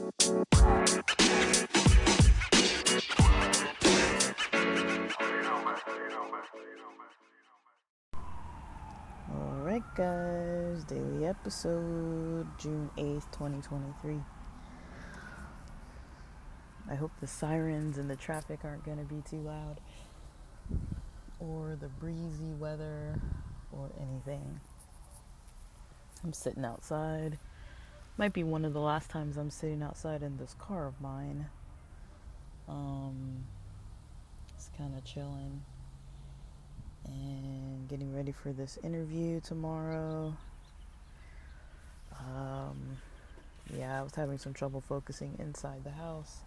Alright, guys, daily episode, June 8th, 2023. I hope the sirens and the traffic aren't going to be too loud, or the breezy weather, or anything. I'm sitting outside. Might be one of the last times I'm sitting outside in this car of mine. Just kind of chilling and getting ready for this interview tomorrow. I was having some trouble focusing inside the house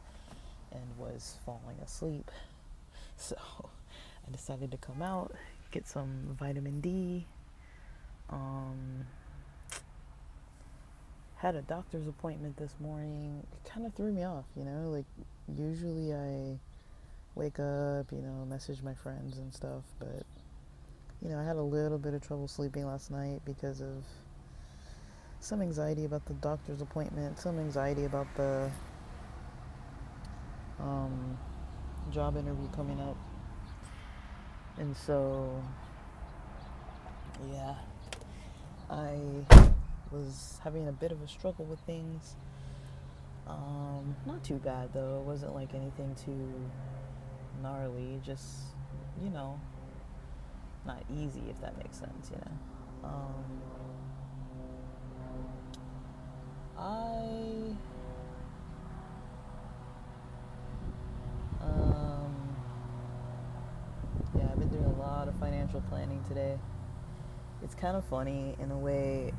and was falling asleep. So I decided to come out, get some vitamin D. Had a doctor's appointment this morning. It kind of threw me off, like usually I wake up, message my friends and stuff, but I had a little bit of trouble sleeping last night because of some anxiety about the doctor's appointment, some anxiety about the job interview coming up. And so, I was having a bit of a struggle with things. Not too bad though. It wasn't like anything too gnarly. Just, not easy, if that makes sense, I've been doing a lot of financial planning today. It's kind of funny in a way,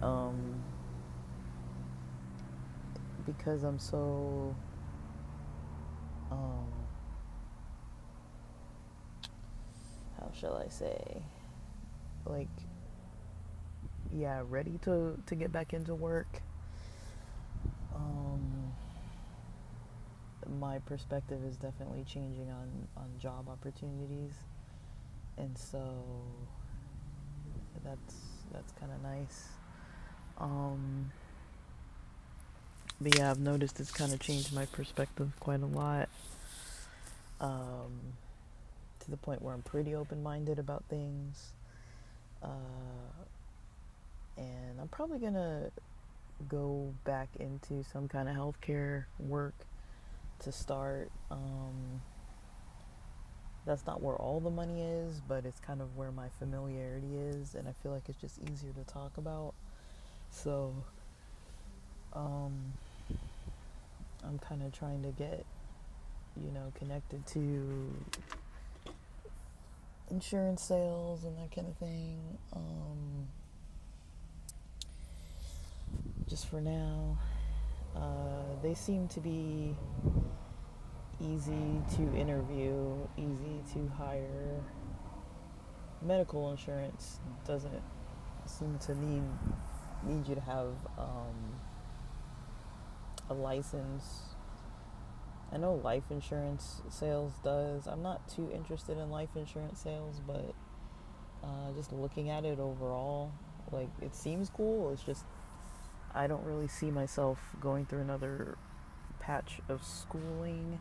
because I'm so, how shall I say, ready to get back into work. My perspective is definitely changing on job opportunities, and so that's kind of nice. But I've noticed it's kind of changed my perspective quite a lot, to the point where I'm pretty open-minded about things, and I'm probably gonna go back into some kind of healthcare work to start. That's not where all the money is, but it's kind of where my familiarity is, and I feel like it's just easier to talk about. So, I'm kind of trying to get, connected to insurance sales and that kind of thing. Just for now. They seem to be easy to interview, easy to hire. Medical insurance doesn't seem to need you to have a license. I know life insurance sales does. I'm not too interested in life insurance sales, but just looking at it overall, it seems cool. It's just I don't really see myself going through another patch of schooling.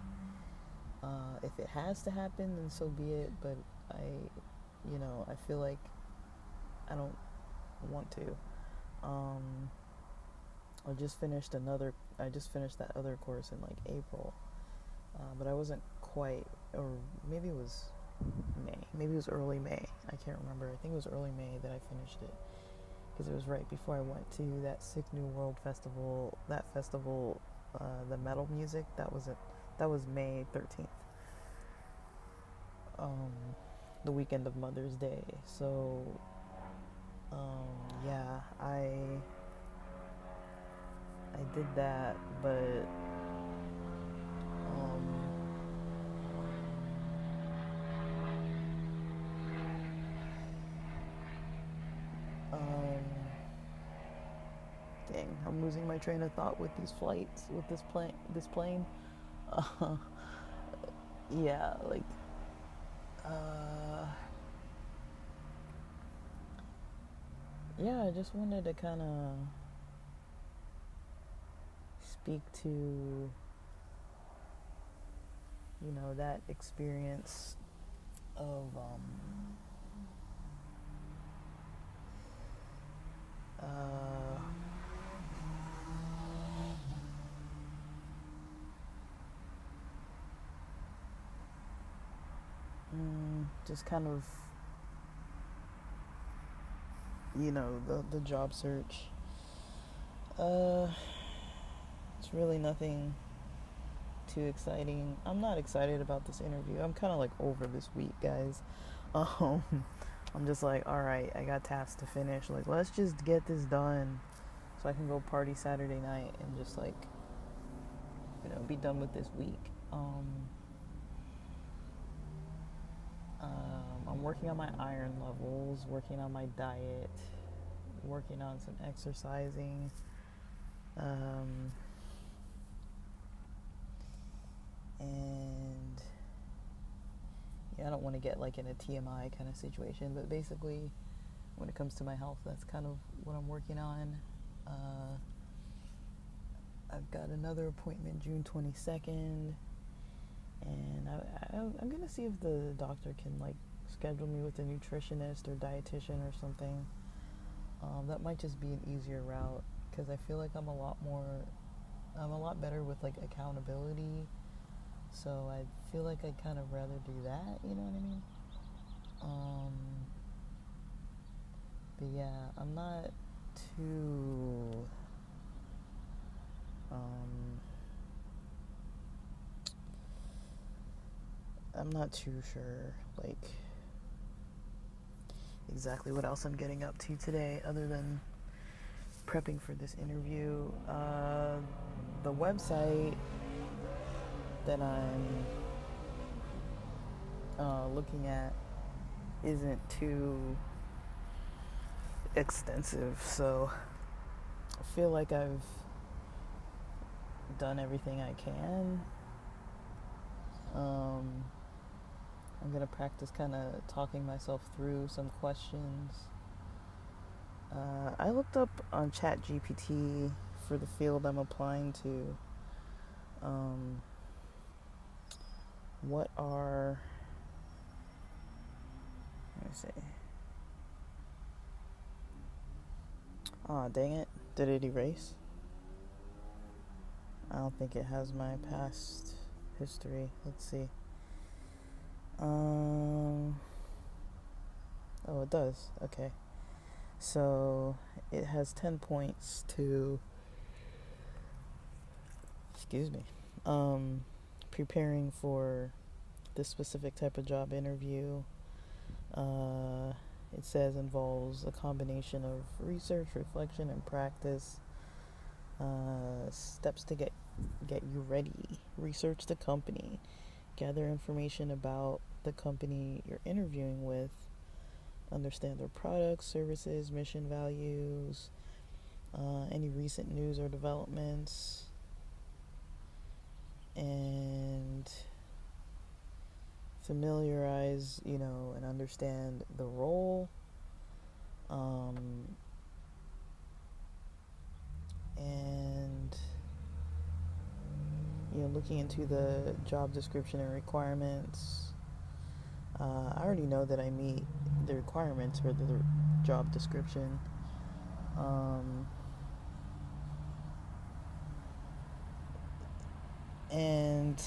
If it has to happen, then so be it. But I feel like I don't want to. I just finished that other course in April, but I wasn't quite, or maybe it was May. Maybe it was early May. I can't remember. I think it was early May that I finished it, because it was right before I went to that Sick New World festival. That festival, the metal music. That was May 13th. The weekend of Mother's Day. So, I did that, but dang, I'm losing my train of thought with these flights, with this plane. Uh, yeah, I just wanted to kind of speak to, that experience of just kind of, the job search. It's really nothing too exciting. I'm not excited about this interview. I'm kind of like over this week, guys. Um, I'm just like, all right, I got tasks to finish. Like, let's just get this done so I can go party Saturday night and just like, be done with this week. I'm working on my iron levels, working on my diet, working on some exercising. And I don't want to get like in a TMI kind of situation, but basically when it comes to my health, that's kind of what I'm working on. I've got another appointment June 22nd, and I'm gonna see if the doctor can like schedule me with a nutritionist or dietitian or something. That might just be an easier route, because I feel like I'm a lot better with like accountability. So I feel like I'd kind of rather do that, you know what I mean? But yeah, I'm not too sure like exactly what else I'm getting up to today other than prepping for this interview. The website that I'm looking at isn't too extensive, so I feel like I've done everything I can. I'm gonna practice kind of talking myself through some questions. I looked up on ChatGPT for the field I'm applying to. What are, let me see. Aw, dang it. Did it erase? I don't think it has my past history. Let's see. Oh, it does. Okay. So it has 10 points to, preparing for this specific type of job interview. It says involves a combination of research, reflection, and practice. Steps to get you ready. Research the company. Gather information about the company you're interviewing with. Understand their products, services, mission, values, any recent news or developments, and familiarize, and understand the role. And looking into the job description and requirements. I already know that I meet the requirements for the job description. And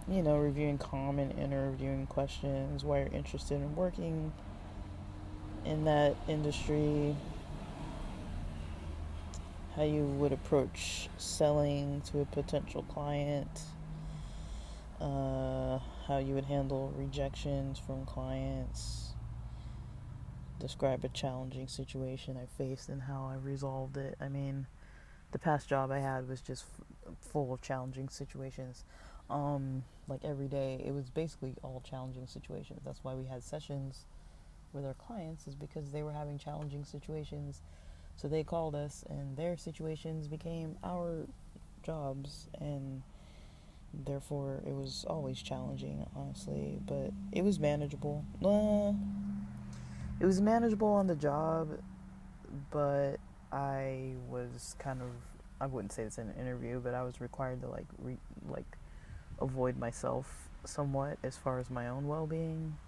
reviewing common interviewing questions, why you're interested in working in that industry, how you would approach selling to a potential client, how you would handle rejections from clients, describe a challenging situation I faced and how I resolved it. I mean, the past job I had was just full of challenging situations. Like every day, it was basically all challenging situations. That's why we had sessions with our clients, is because they were having challenging situations. So they called us, and their situations became our jobs, and therefore it was always challenging, honestly. But it was manageable. It was manageable on the job, but I was kind of I wouldn't say it's in an interview, but I was required to like avoid myself somewhat as far as my own well-being.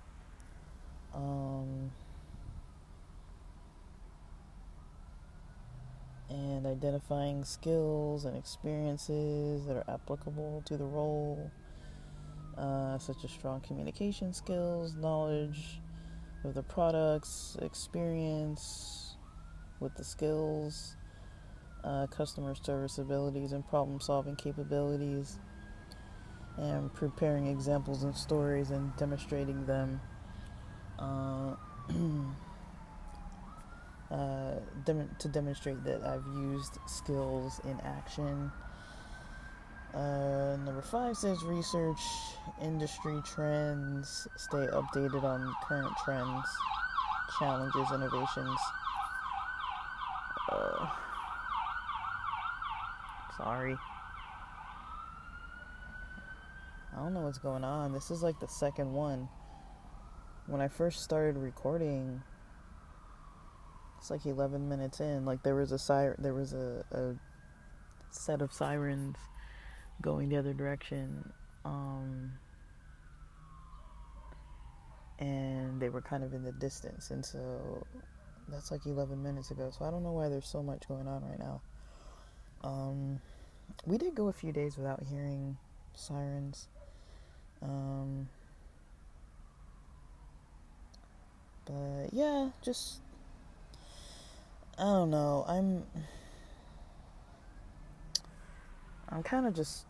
And identifying skills and experiences that are applicable to the role, such as strong communication skills, knowledge of the products, experience with the skills, customer service abilities, and problem solving capabilities, and preparing examples and stories and demonstrating them. To demonstrate that I've used skills in action. Number 5 says research industry trends, stay updated on current trends, challenges, innovations. Sorry. I don't know what's going on. This is like the second one. When I first started recording, it's like 11 minutes in. Like there was a set of sirens going the other direction, and they were kind of in the distance, and so that's like 11 minutes ago. So I don't know why there's so much going on right now. We did go a few days without hearing sirens. But yeah, just I don't know. I'm kind of just,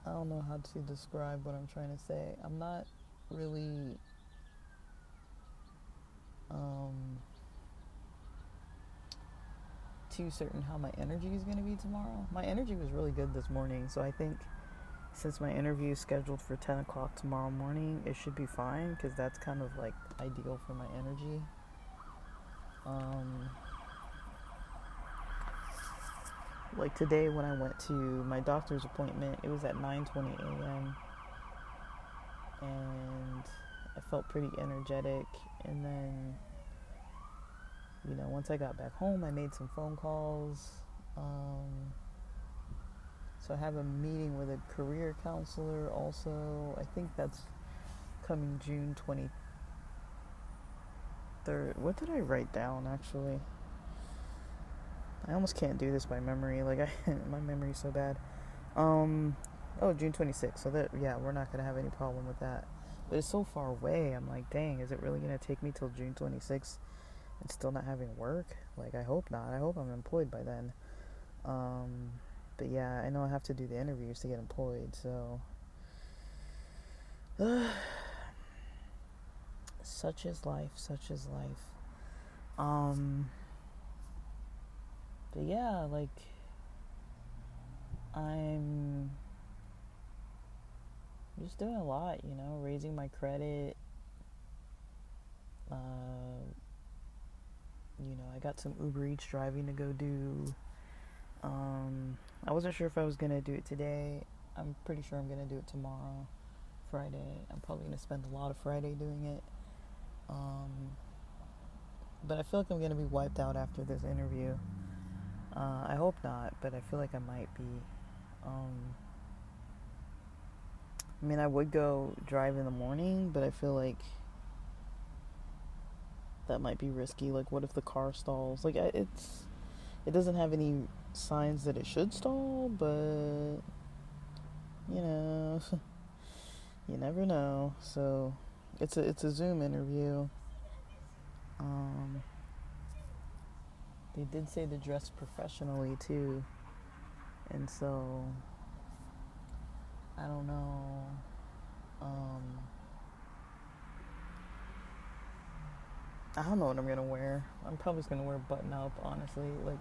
I don't know how to describe what I'm trying to say. I'm not really too certain how my energy is going to be tomorrow. My energy was really good this morning, so I think since my interview is scheduled for 10 o'clock tomorrow morning, it should be fine, because that's kind of like ideal for my energy. Like today when I went to my doctor's appointment, it was at 9:20 a.m. and I felt pretty energetic. And then, once I got back home, I made some phone calls. So I have a meeting with a career counselor also. I think that's coming June 23rd. What did I write down, actually? I almost can't do this by memory. Like, my memory's so bad. June 26th. So we're not going to have any problem with that. But it's so far away. I'm like, dang, is it really going to take me till June 26th and still not having work? Like, I hope not. I hope I'm employed by then. But yeah, I know I have to do the interviews to get employed, so such is life. But yeah, like, I'm just doing a lot, raising my credit. I got some Uber Eats driving to go do. I wasn't sure if I was going to do it today. I'm pretty sure I'm going to do it tomorrow, Friday. I'm probably going to spend a lot of Friday doing it. But I feel like I'm going to be wiped out after this interview. I hope not, but I feel like I might be. I would go drive in the morning, but I feel like that might be risky. Like, what if the car stalls? Like, it doesn't have any signs that it should stall, but you never know. So it's a Zoom interview. They did say to dress professionally too, and so I don't know. I don't know what I'm gonna wear. I'm probably just gonna wear a button up, honestly. Like,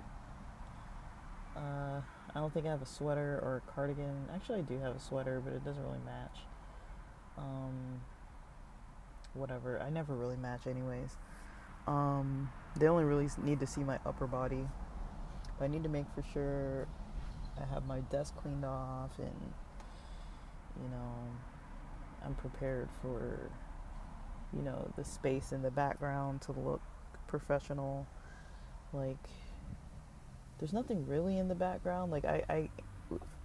I don't think I have a sweater or a cardigan. Actually, I do have a sweater, but it doesn't really match. Whatever. I never really match, anyways. They only really need to see my upper body. But I need to make for sure I have my desk cleaned off, and I'm prepared for the space in the background to look professional. like there's nothing really in the background. Like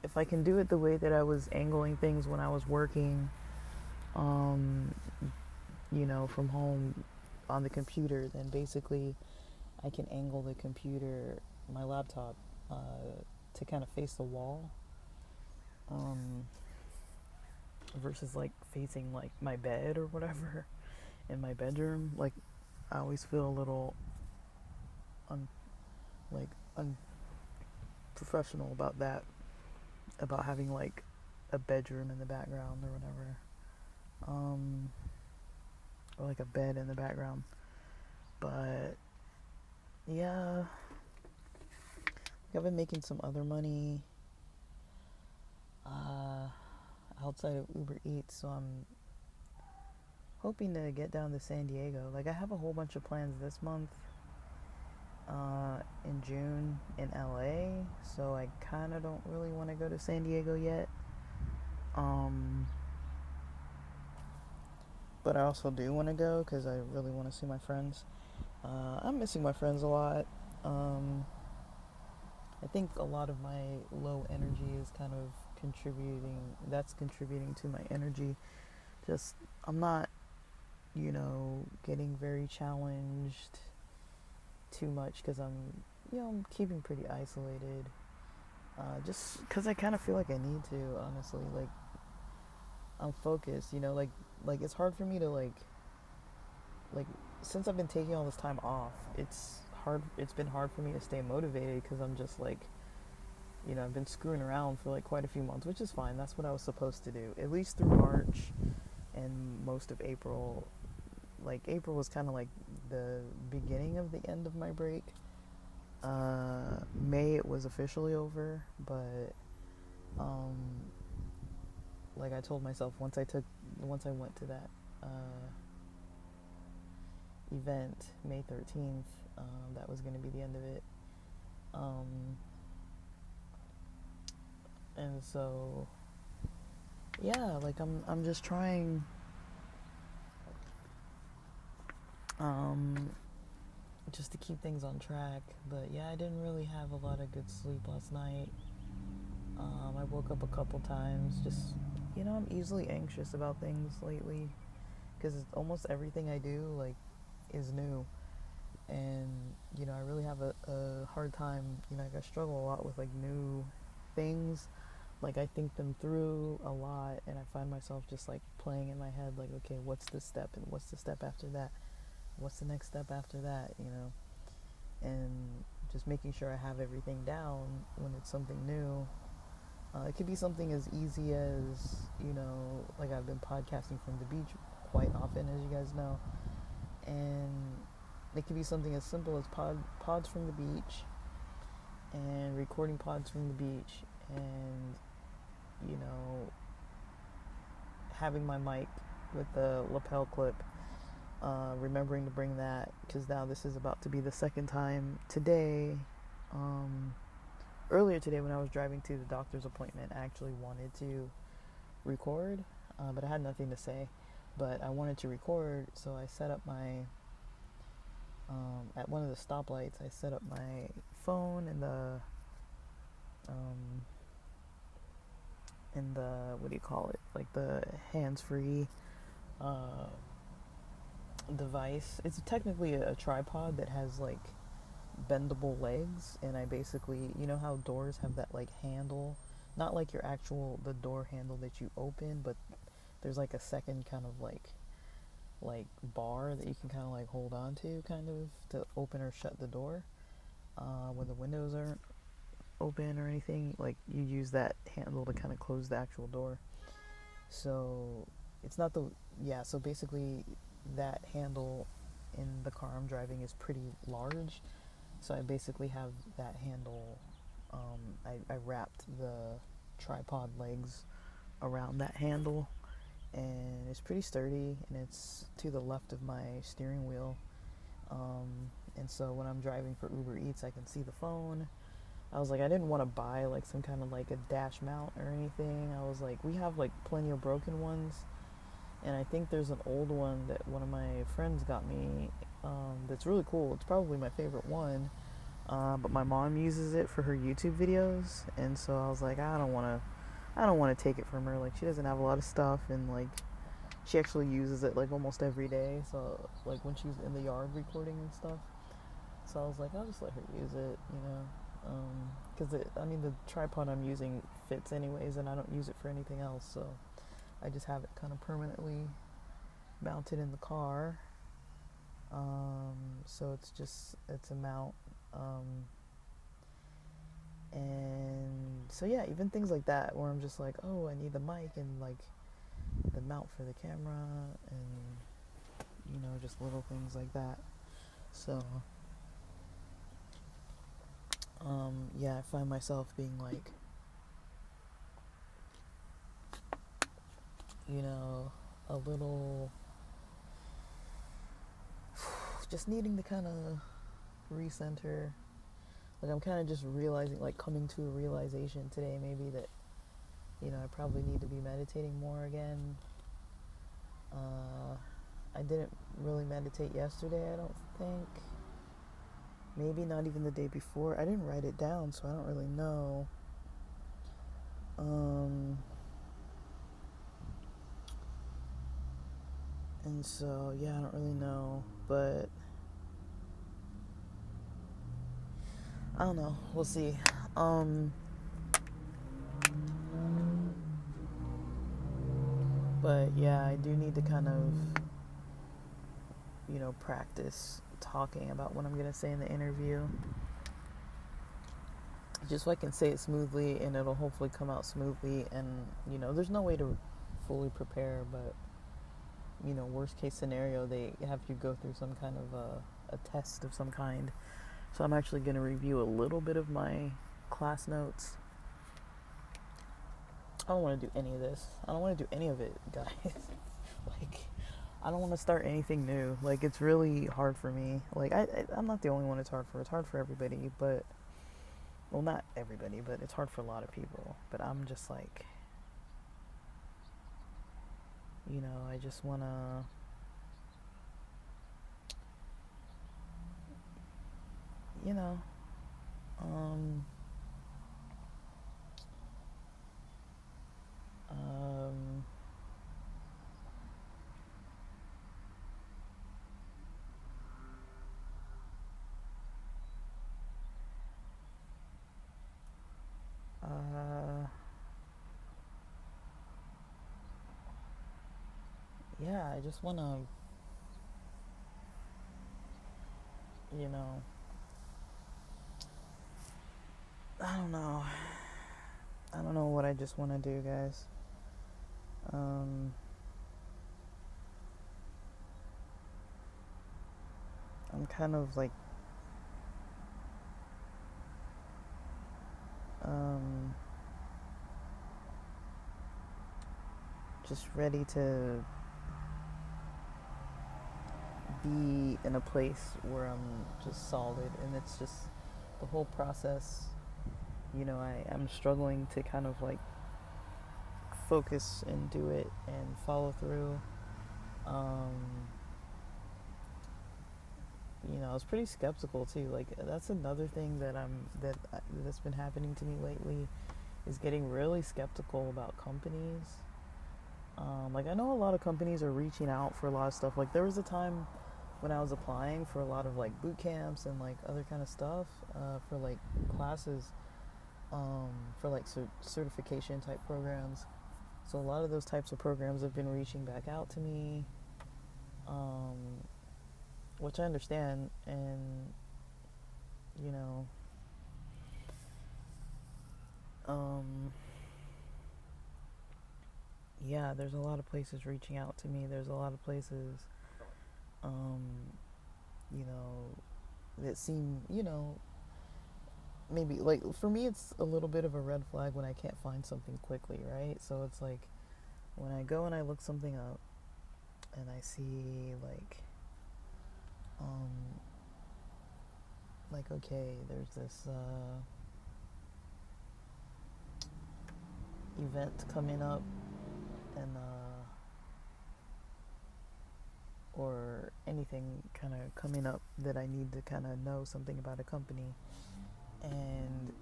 if I can do it the way that I was angling things when I was working, um, from home on the computer, then basically I can angle the computer, my laptop, to kind of face the wall, um, versus like facing like my bed or whatever in my bedroom. Like I always feel a little un like unprofessional about that, about having like a bedroom in the background or whatever, um, or like a bed in the background. But yeah, I've been making some other money uh, outside of Uber Eats, so I'm hoping to get down to San Diego. Like I have a whole bunch of plans this month, in June in LA, so I kind of don't really want to go to San Diego yet. Um, but I also do want to go because I really want to see my friends. I'm missing my friends a lot. Um, I think a lot of my low energy is kind of contributing to my energy. Just, I'm not, getting very challenged too much because I'm keeping pretty isolated. Just because I kind of feel like I need to, honestly. Like, I'm focused, like it's hard for me to, like, since I've been taking all this time off, it's been hard for me to stay motivated because I'm just like, I've been screwing around for like quite a few months, which is fine. That's what I was supposed to do, at least through March and most of April. Like April was kind of like the beginning of the end of my break. May it was officially over, but um, like I told myself once I went to that event May 13th, that was going to be the end of it. And so yeah, like I'm just trying just to keep things on track. But yeah, I didn't really have a lot of good sleep last night. I woke up a couple times. Just, I'm easily anxious about things lately because almost everything I do like is new, and I really have a hard time. Like I struggle a lot with like new things. Like I think them through a lot, and I find myself just like playing in my head, like, okay, what's this step, and what's the step after that? What's the next step after that? And just making sure I have everything down when it's something new. It could be something as easy as, like I've been podcasting from the beach quite often, as you guys know, and it could be something as simple as pods from the beach, and recording pods from the beach, and having my mic with the lapel clip, remembering to bring that, because now this is about to be the second time today. Earlier today when I was driving to the doctor's appointment, I actually wanted to record, but I had nothing to say. But I wanted to record, so I set up my, at one of the stoplights, I set up my phone and what do you call it? Like the hands-free device. It's technically a tripod that has like bendable legs, and I basically, how doors have that like handle, not like your actual the door handle that you open, but there's like a second kind of like bar that you can kind of like hold on to, kind of, to open or shut the door when the windows aren't open or anything. Like you use that handle to kind of close the actual door. So it's not so basically that handle in the car I'm driving is pretty large, so I basically have that handle, I wrapped the tripod legs around that handle, and it's pretty sturdy, and it's to the left of my steering wheel, and so when I'm driving for Uber Eats I can see the phone. I was like, I didn't want to buy like some kind of like a dash mount or anything. I was like, we have like plenty of broken ones, and I think there's an old one that one of my friends got me, that's really cool. It's probably my favorite one, But my mom uses it for her YouTube videos, and so I was like, I don't want to take it from her. Like, she doesn't have a lot of stuff, and like, she actually uses it like almost every day. So like when she's in the yard recording and stuff. So I was like, I'll just let her use it, you know, because I mean the tripod I'm using fits anyways, and I don't use it for anything else. So I just have it kind of permanently mounted in the car. So it's a mount. And so yeah, even things like that where I'm just like, oh, I need the mic and like the mount for the camera, and you know, just little things like that. So yeah, I find myself being like, you know, a little just needing to kind of recenter. Like, I'm kind of just realizing, like, coming to a realization today maybe that, you know, I probably need to be meditating more again. I didn't really meditate yesterday, I don't think. Maybe not even the day before. I didn't write it down, so I don't really know. And so, yeah, I don't really know. But I don't know. We'll see. But yeah, I do need to kind of, you know, practice talking about what I'm going to say in the interview. Just so I can say it smoothly and it'll hopefully come out smoothly. And, you know, there's no way to fully prepare, but, you know, worst case scenario, they have you go through some kind of a test of some kind. So I'm actually going to review a little bit of my class notes. I don't want to do any of this. I don't want to do any of it, guys. Like, I don't want to start anything new. Like, it's really hard for me. Like, I'm not the only one it's hard for. It's hard for everybody, but, well, not everybody, but it's hard for a lot of people. But I'm just like, you know, I just want to, you know, um, um, yeah, I just want to, you know, I don't know. I don't know what I just want to do, guys. I'm kind of like, just ready to be in a place where I'm just solid, and it's just the whole process. You know, I'm struggling to kind of like focus and do it and follow through. You know, I was pretty skeptical too. Like, that's another thing that's been happening to me lately, is getting really skeptical about companies. Like, I know a lot of companies are reaching out for a lot of stuff. Like, there was a time when I was applying for a lot of like boot camps and like other kind of stuff, for like classes, for like certification type programs. So a lot of those types of programs have been reaching back out to me, which I understand, and you know, yeah, there's a lot of places reaching out to me. There's a lot of places, you know, that seem, you know, maybe, like, for me, it's a little bit of a red flag when I can't find something quickly, right? So it's like, when I go and I look something up, and I see, like, okay, there's this, event coming up, and, or anything kind of coming up that I need to kind of know something about a company. And,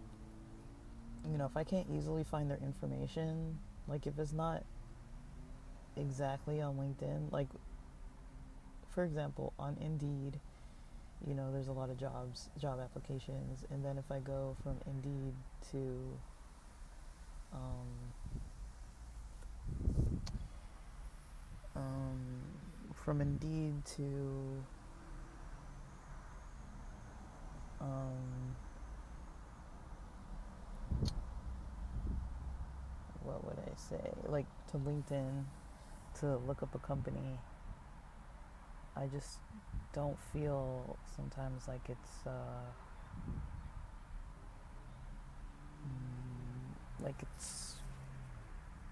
if I can't easily find their information, like if it's not exactly on LinkedIn, like for example, on Indeed, there's a lot of job applications. And then if I go from Indeed to, um, from Indeed to, what would I say? Like to LinkedIn to look up a company, I just don't feel sometimes like it's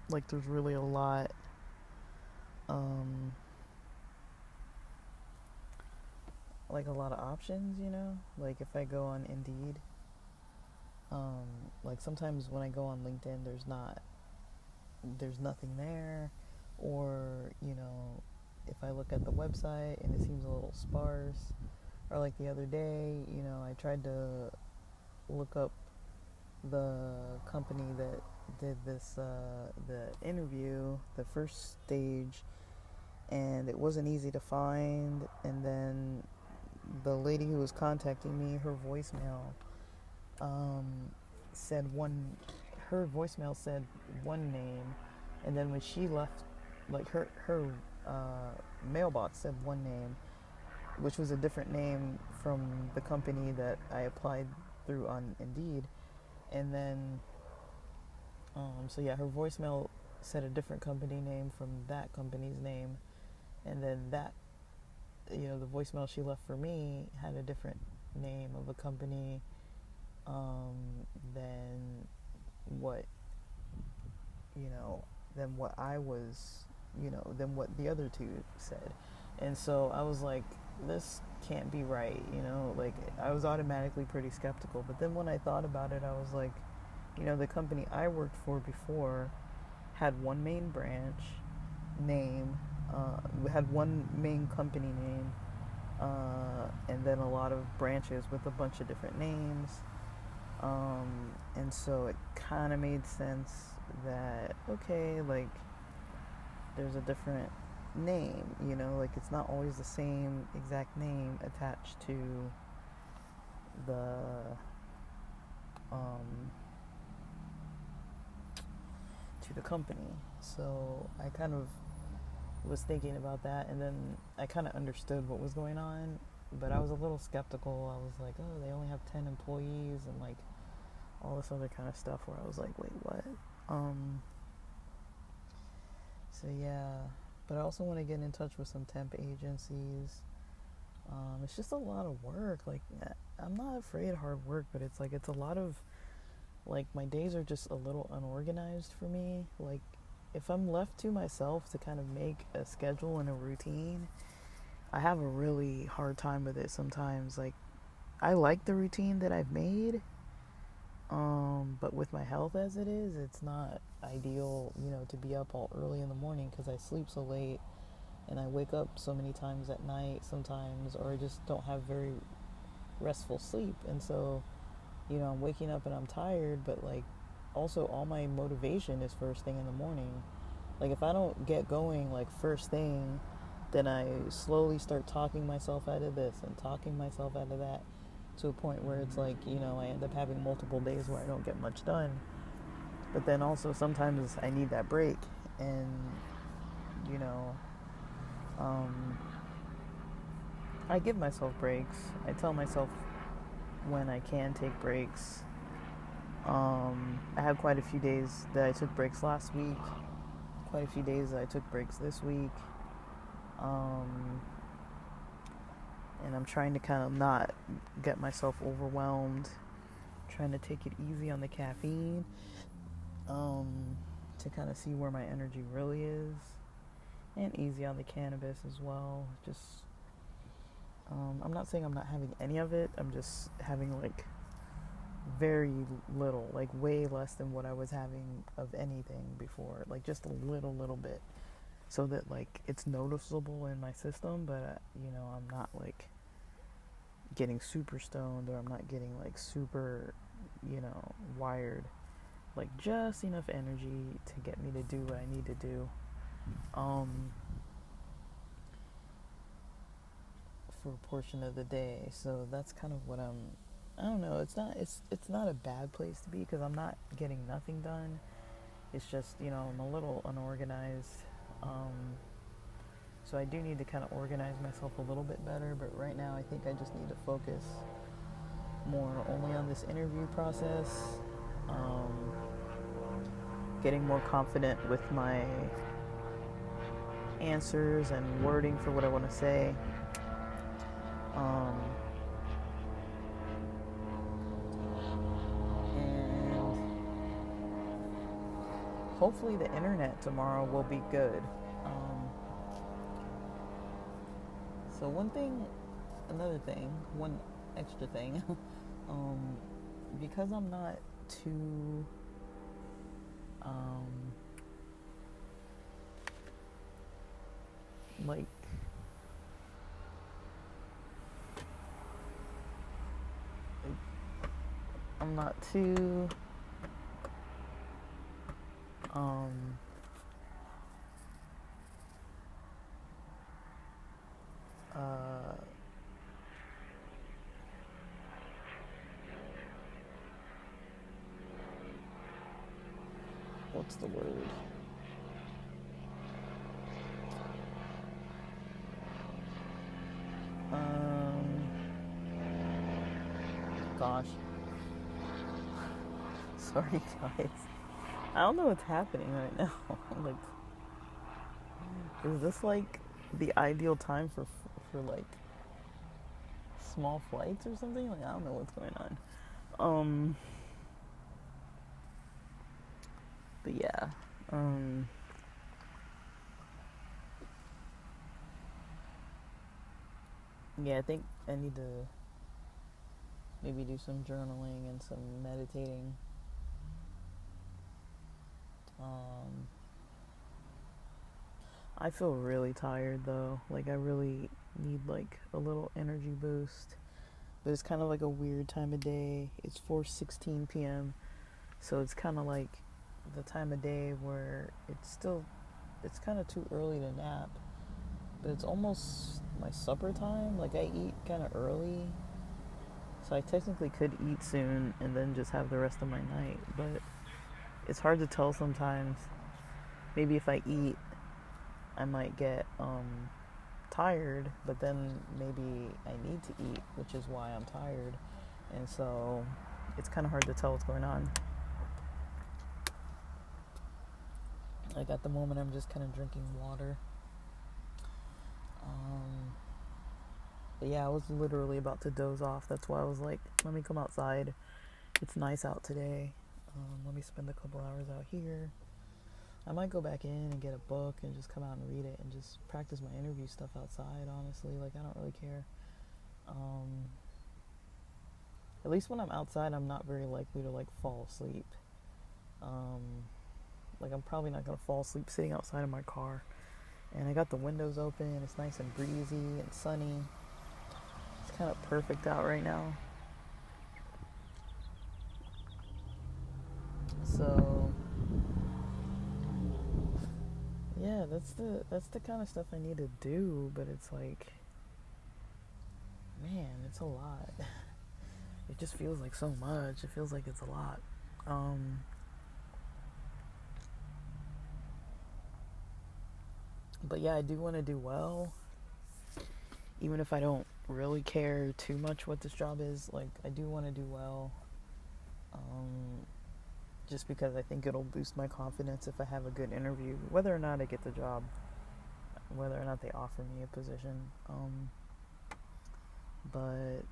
like there's really a lot, like a lot of options, like if I go on Indeed, like sometimes when I go on LinkedIn, there's nothing there, or if I look at the website and it seems a little sparse, or like the other day, I tried to look up the company that did this the interview, the first stage, and it wasn't easy to find. And then the lady who was contacting me, um, said one her voicemail said one name, and then when she left, like her mailbox said one name, which was a different name from the company that I applied through on Indeed. And then so yeah, her voicemail said a different company name from that company's name, and then that, the voicemail she left for me had a different name of a company, than what you know than what I was, than what the other two said. And so I was like, this can't be right, like I was automatically pretty skeptical. But then when I thought about it, I was like, the company I worked for before had one main branch name, had one main company name, and then a lot of branches with a bunch of different names. And so it kind of made sense that, okay, like there's a different name, like it's not always the same exact name attached to the um, to the company. So I kind of was thinking about that, and then I kind of understood what was going on, but I was a little skeptical. I was like, oh, they only have 10 employees, and like all this other kind of stuff, where I was like, wait, what? So yeah, but I also want to get in touch with some temp agencies. It's just a lot of work. Like, I'm not afraid of hard work, but it's like, it's a lot of, like, my days are just a little unorganized for me. Like, if I'm left to myself to kind of make a schedule and a routine, I have a really hard time with it sometimes. Like, I like the routine that I've made, but with my health as it is, it's not ideal, to be up all early in the morning because I sleep so late, and I wake up so many times at night sometimes, or I just don't have very restful sleep. And so, I'm waking up and I'm tired, but like also all my motivation is first thing in the morning. Like if I don't get going like first thing, then I slowly start talking myself out of this and talking myself out of that, to a point where it's like, I end up having multiple days where I don't get much done. But then also sometimes I need that break, and you know, um, I give myself breaks. I tell myself when I can take breaks. I had quite a few days that I took breaks last week, quite a few days that I took breaks this week. Um, and I'm trying to kind of not get myself overwhelmed, trying to take it easy on the caffeine, to kind of see where my energy really is, and easy on the cannabis as well. Just, I'm not saying I'm not having any of it, I'm just having like very little, like way less than what I was having of anything before, like just a little bit. so that like it's noticeable in my system, but I'm not like getting super stoned, or I'm not getting like super, wired. Like just enough energy to get me to do what I need to do. Um, for a portion of the day. So that's kind of what I'm. I don't know. It's not a bad place to be because I'm not getting nothing done. It's just I'm a little unorganized. So I do need to kind of organize myself a little bit better. But right now, I think I just need to focus more only on this interview process. Um, Getting more confident with my answers and wording for what I want to say. Um, and hopefully the internet tomorrow will be good. So one extra thing, um, because I'm not too, like, I'm not too, uh, what's the word? Gosh. Sorry, guys. I don't know what's happening right now. Like, is this like the ideal time for like small flights or something? Like, I don't know what's going on. Um, but yeah. Yeah, I think I need to maybe do some journaling and some meditating. Um, I feel really tired though. Like I really need like a little energy boost. But it's kind of like a weird time of day. It's 4:16 p.m. So it's kind of like the time of day where it's kind of too early to nap, but it's almost my supper time. Like I eat kind of early, so I technically could eat soon and then just have the rest of my night, but it's hard to tell sometimes. Maybe if I eat, I might get tired, but then maybe I need to eat, which is why I'm tired. And so it's kind of hard to tell what's going on. Like at the moment, I'm just kind of drinking water. But yeah, I was literally about to doze off. That's why I was like, let me come outside. It's nice out today. Let me spend a couple hours out here. I might go back in and get a book and just come out and read it and just practice my interview stuff outside, honestly. Like, I don't really care. At least when I'm outside, I'm not very likely to, like, fall asleep. Like, I'm probably not going to fall asleep sitting outside in my car. And I got the windows open. It's nice and breezy and sunny. It's kind of perfect out right now. So yeah, that's the kind of stuff I need to do, but it's like, man, it's a lot. It just feels like so much. It feels like it's a lot. But yeah, I do want to do well, even if I don't really care too much what this job is. Like, I do want to do well, just because I think it'll boost my confidence if I have a good interview, whether or not I get the job, whether or not they offer me a position. But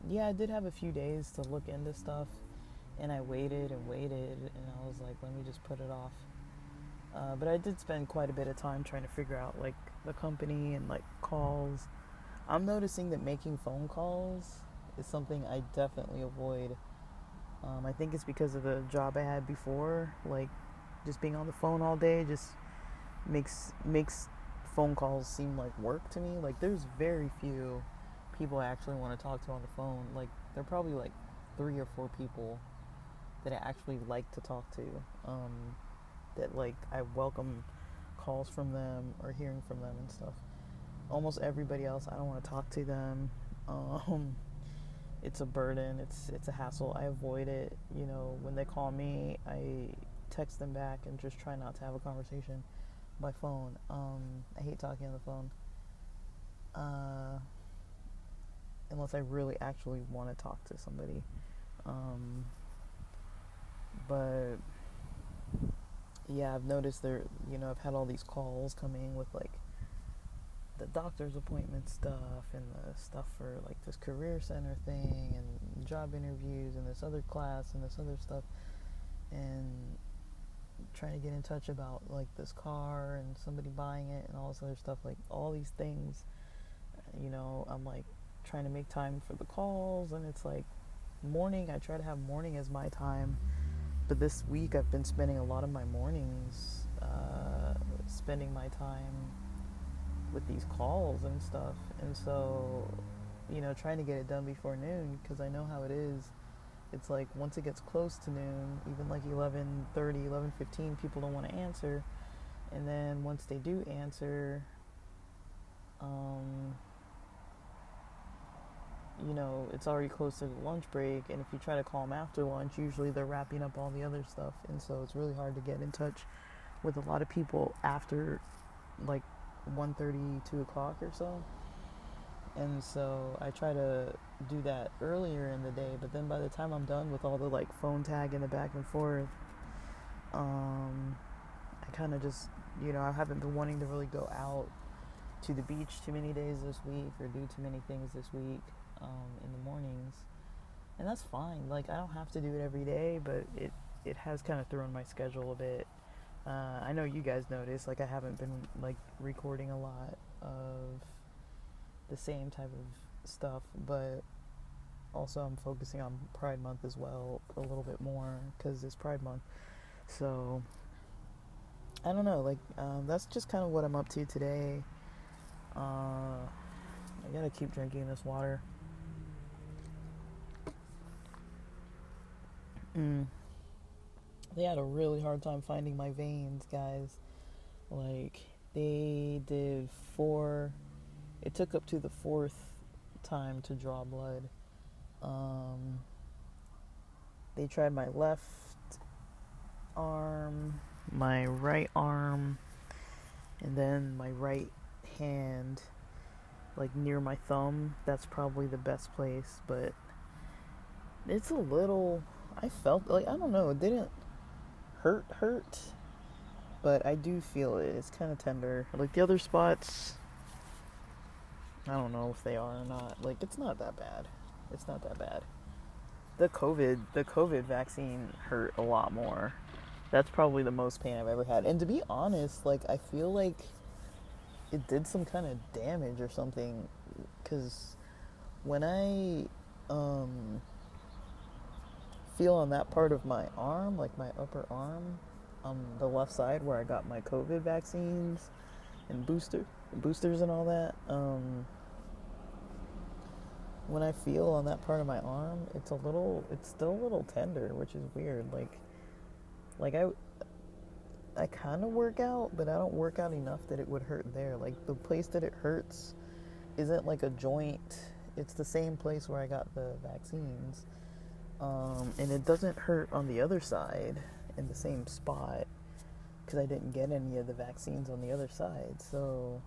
yeah, I did have a few days to look into stuff, and I waited and waited, and I was like, let me just put it off. But I did spend quite a bit of time trying to figure out like the company and like calls. I'm noticing that making phone calls is something I definitely avoid. I think it's because of the job I had before, like just being on the phone all day just makes phone calls seem like work to me. Like there's very few people I actually want to talk to on the phone. Like there are probably like 3 or 4 people that I actually like to talk to. That like I welcome calls from them or hearing from them and stuff. Almost everybody else, I don't want to talk to them. Um, it's a burden. It's a hassle. I avoid it. You know, when they call me, I text them back and just try not to have a conversation by phone. I hate talking on the phone. Uh, Unless I really actually want to talk to somebody. Um, but yeah, I've noticed there. You know, I've had all these calls coming with like the doctor's appointment stuff and the stuff for like this career center thing and job interviews and this other class and this other stuff, and trying to get in touch about like this car and somebody buying it and all this other stuff, like all these things. You know, I'm like trying to make time for the calls, and it's like morning, I try to have morning as my time, but this week I've been spending a lot of my mornings spending my time with these calls and stuff. And so, you know, trying to get it done before noon, because I know how it is. It's like once it gets close to noon, even like 11:30, 11:15, people don't want to answer. And then once they do answer, you know, it's already close to the lunch break, and if you try to call them after lunch, usually they're wrapping up all the other stuff, and so it's really hard to get in touch with a lot of people after like 1:30, 2 o'clock or so. And so I try to do that earlier in the day, but then by the time I'm done with all the like phone tag and the back and forth, I kind of just, you know, I haven't been wanting to really go out to the beach too many days this week or do too many things this week in the mornings. And that's fine. Like, I don't have to do it every day, but it has kind of thrown my schedule a bit. I know you guys notice, like, I haven't been, like, recording a lot of the same type of stuff, but also I'm focusing on Pride Month as well a little bit more, because it's Pride Month. So, I don't know, like, that's just kind of what I'm up to today. I gotta keep drinking this water. They had a really hard time finding my veins, guys. Like, they did 4, it took up to the 4th time to draw blood. They tried my left arm, my right arm, and then my right hand, like near my thumb. That's probably the best place, but it's a little, I felt like, I don't know, it didn't hurt, but I do feel it. It's kind of tender. Like the other spots, I don't know if they are or not. Like, it's not that bad. It's not that bad. The COVID vaccine hurt a lot more. That's probably the most pain I've ever had. And to be honest, like, I feel like it did some kind of damage or something, because when I feel on that part of my arm, like my upper arm, on the left side where I got my COVID vaccines and boosters and all that, when I feel on that part of my arm, it's still a little tender, which is weird. Like I kind of work out, but I don't work out enough that it would hurt there. Like, the place that it hurts isn't like a joint. It's the same place where I got the vaccines. And it doesn't hurt on the other side in the same spot, because I didn't get any of the vaccines on the other side. So,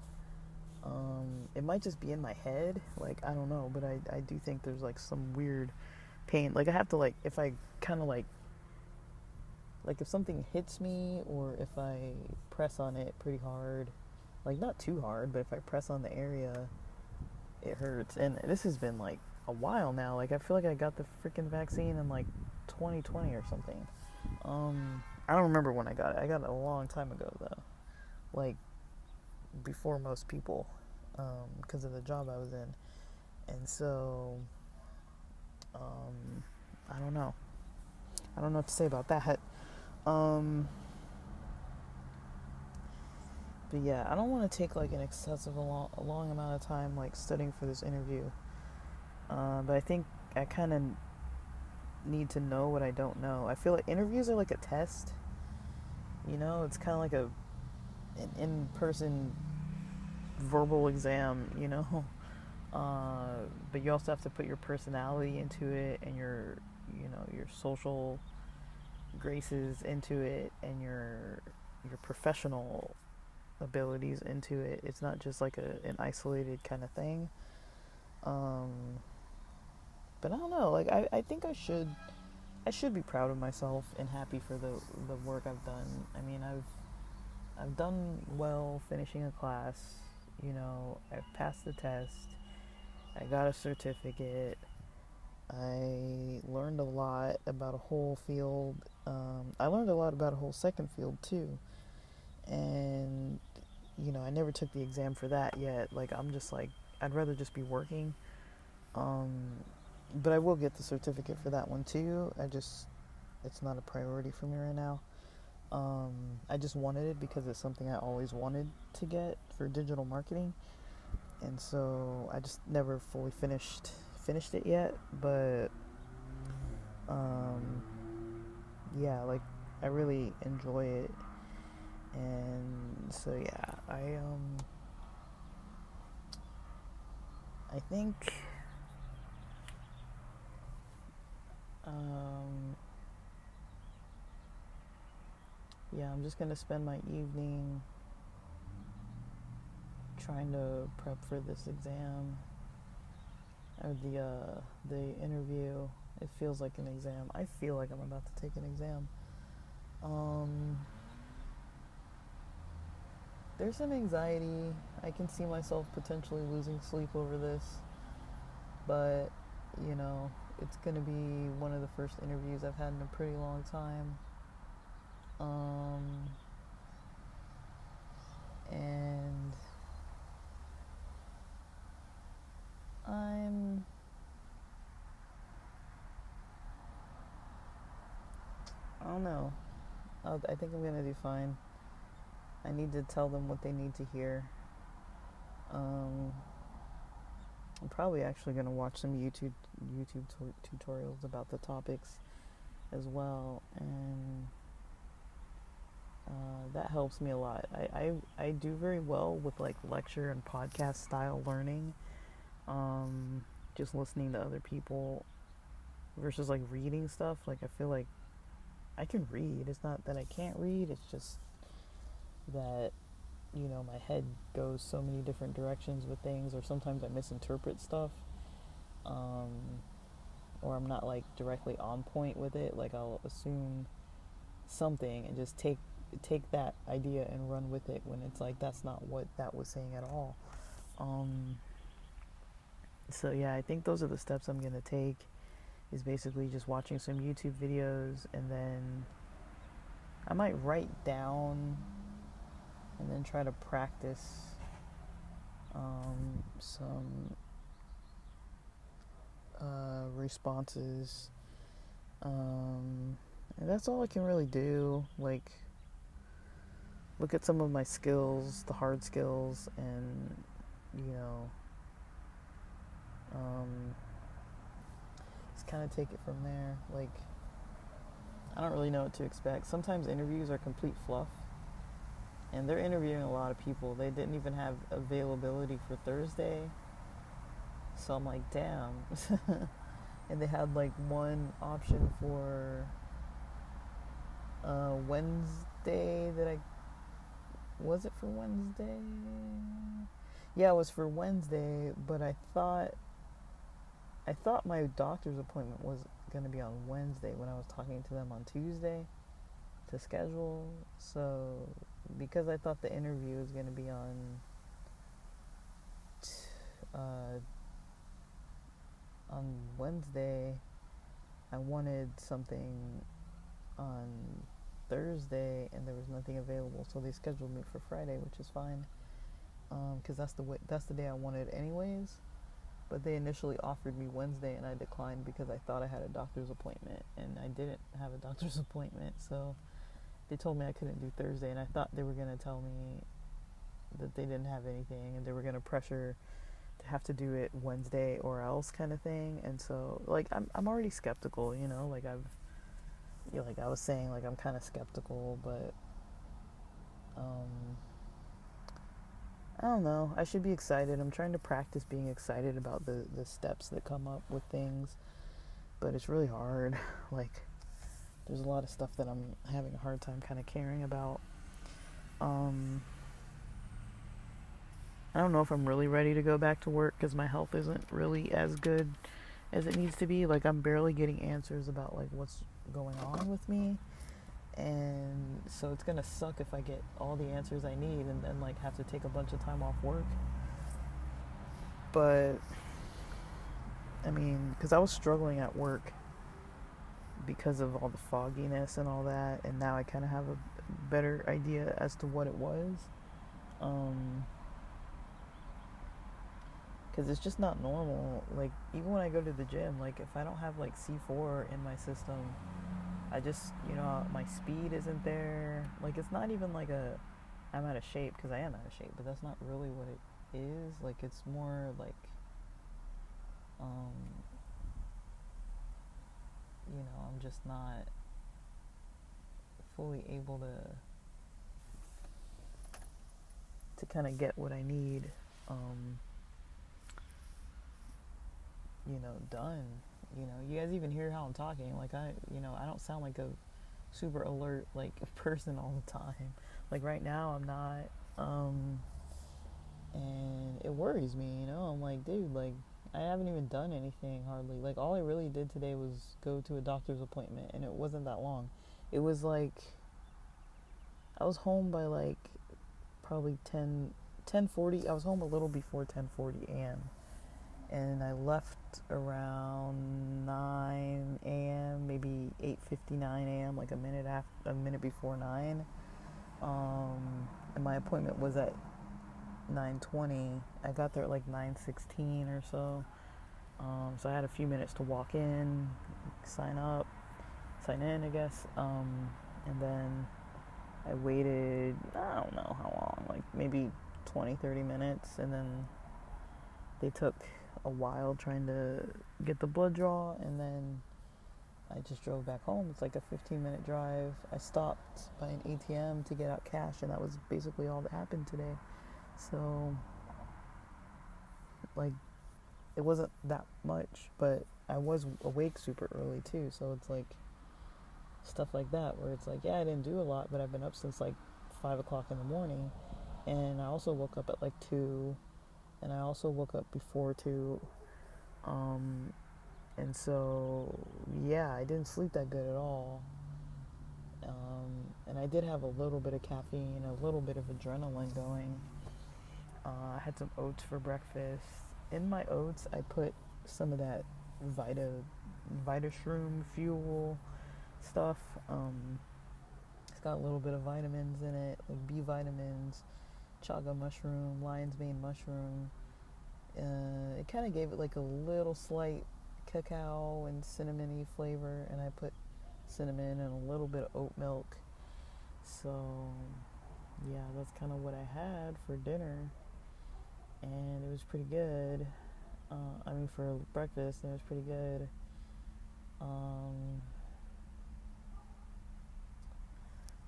it might just be in my head. Like, I don't know, but I do think there's like some weird pain. Like, I have to, like, if I kind of like if something hits me, or if I press on it pretty hard, like not too hard, but if I press on the area, it hurts. And this has been like a while now. Like, I feel like I got the freaking vaccine in like 2020 or something. I don't remember when I got it. I got it a long time ago though, like before most people, because of the job I was in. And so, I don't know. I don't know what to say about that. But yeah, I don't want to take like an excessive a long amount of time like studying for this interview. But I think I kind of need to know what I don't know. I feel like interviews are like a test. You know, it's kind of like an in-person verbal exam. You know, but you also have to put your personality into it and your social graces into it and your professional abilities into it. It's not just like an isolated kind of thing. Um, but I don't know. Like I think I should be proud of myself and happy for the work I've done. I mean, I've done well finishing a class. You know, I've passed the test. I got a certificate. I learned a lot about a whole field. I learned a lot about a whole second field too. And I never took the exam for that yet. Like I'm just like I'd rather just be working. Um, but I will get the certificate for that one too. It's not a priority for me right now. I just wanted it because it's something I always wanted to get for digital marketing, and so I just never fully finished it yet. But um, yeah, like I really enjoy it, and so yeah, I think um, yeah, I'm just gonna spend my evening trying to prep for this exam or the interview. It feels like an exam. I feel like I'm about to take an exam. Um, there's some anxiety. I can see myself potentially losing sleep over this, but you know, it's gonna be one of the first interviews I've had in a pretty long time. Um, and I'm I don't know. I think I'm gonna do fine. I need to tell them what they need to hear. Um, I'm probably actually gonna watch some YouTube tutorials about the topics as well, and that helps me a lot. I do very well with like lecture and podcast style learning, just listening to other people versus like reading stuff. Like I feel like I can read. It's not that I can't read. It's just that my head goes so many different directions with things, or sometimes I misinterpret stuff, um, or I'm not like directly on point with it. Like I'll assume something and just take that idea and run with it when it's like that's not what that was saying at all. Um, so yeah, I think those are the steps I'm gonna take. Is basically just watching some YouTube videos, and then I might write down and then try to practice some responses. And that's all I can really do. Like, look at some of my skills, the hard skills, and, you know, um, just kind of take it from there. Like, I don't really know what to expect. Sometimes interviews are complete fluff, and they're interviewing a lot of people. They didn't even have availability for Thursday, so I'm like, damn. And they had like one option for Wednesday that I was it for Wednesday? Yeah, it was for Wednesday, but I thought my doctor's appointment was going to be on Wednesday when I was talking to them on Tuesday to schedule. So because I thought the interview was going to be uh, on Wednesday, I wanted something on Thursday, and there was nothing available, so they scheduled me for Friday, which is fine, because that's the day I wanted anyways. But they initially offered me Wednesday, and I declined because I thought I had a doctor's appointment, and I didn't have a doctor's appointment. So they told me I couldn't do Thursday, and I thought they were gonna tell me that they didn't have anything, and they were gonna pressure to have to do it Wednesday or else kind of thing. And so like I'm already skeptical, you know, like like I was saying, like I'm kind of skeptical, but um, I don't know. I should be excited. I'm trying to practice being excited about the steps that come up with things, but it's really hard. Like, there's a lot of stuff that I'm having a hard time kind of caring about. Um, I don't know if I'm really ready to go back to work because my health isn't really as good as it needs to be. Like, I'm barely getting answers about like what's going on with me, and so it's gonna suck if I get all the answers I need and then like have to take a bunch of time off work. But I mean, because I was struggling at work because of all the fogginess and all that, and now I kind of have a better idea as to what it was. Um, because it's just not normal. Like, even when I go to the gym, like if I don't have like C4 in my system, I just, you know, my speed isn't there. Like, it's not even like a I'm out of shape, because I am out of shape, but that's not really what it is. Like, it's more like, um, you know, I'm just not fully able to kind of get what I need, um, you know, done. You know, you guys even hear how I'm talking. Like, I don't sound like a super alert like person all the time. Like right now, I'm not. And it worries me. You know, I'm like, dude, like I haven't even done anything hardly. Like all I really did today was go to a doctor's appointment, and it wasn't that long. It was like I was home by like probably 10:40. I was home a little before 10:40 a.m. and I left around 9 a.m., maybe 8:59 a.m., like a minute before 9. And my appointment was at 9:20. I got there at like 9:16 or so. So I had a few minutes to walk in, sign in, I guess. And then I waited, I don't know how long, like maybe 20, 30 minutes, and then they took a while trying to get the blood draw, and then I just drove back home. It's like a 15-minute drive. I stopped by an ATM to get out cash, and that was basically all that happened today. So, like, it wasn't that much, but I was awake super early too, so it's like stuff like that where it's like, yeah, I didn't do a lot, but I've been up since like 5 o'clock in the morning, and I also woke up at like 2, and I also woke up before 2, and so yeah, I didn't sleep that good at all, and I did have a little bit of caffeine, a little bit of adrenaline going. I had some oats for breakfast. In my oats, I put some of that Vita Shroom fuel stuff. It's got a little bit of vitamins in it, like B vitamins, chaga mushroom, lion's mane mushroom. It kind of gave it like a little slight cacao and cinnamony flavor, and I put cinnamon and a little bit of oat milk. So yeah, that's kind of what I had for dinner, and it was pretty good. For breakfast, it was pretty good.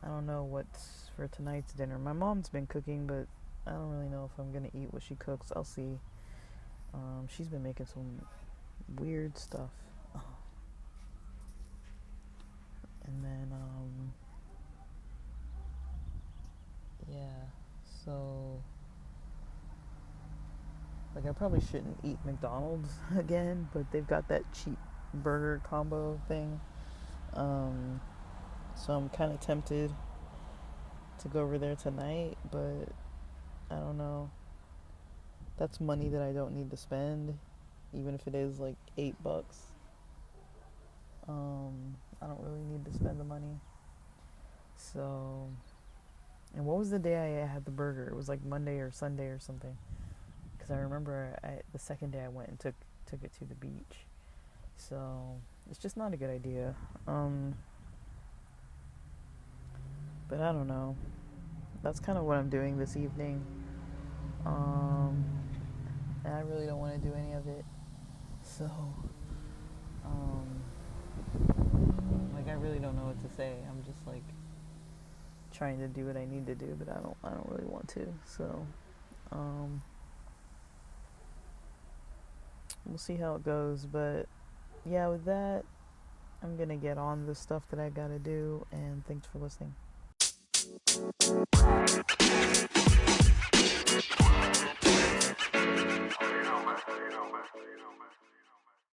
I don't know what's for tonight's dinner. My mom's been cooking, but I don't really know if I'm gonna eat what she cooks. I'll see. She's been making some weird stuff. And then, yeah, so, like, I probably shouldn't eat McDonald's again, but they've got that cheap burger combo thing. So I'm kind of tempted to go over there tonight, but I don't know. That's money that I don't need to spend, even if it is like $8. I don't really need to spend the money. So, and what was the day I had the burger? It was like Monday or Sunday or something. Because I remember the second day I went and took it to the beach. So it's just not a good idea. But I don't know. That's kind of what I'm doing this evening. Um, and I really don't want to do any of it. So, um, like I really don't know what to say. I'm just like trying to do what I need to do, but I don't really want to. So, um, we'll see how it goes. But yeah, with that, I'm gonna get on the stuff that I gotta do. And thanks for listening.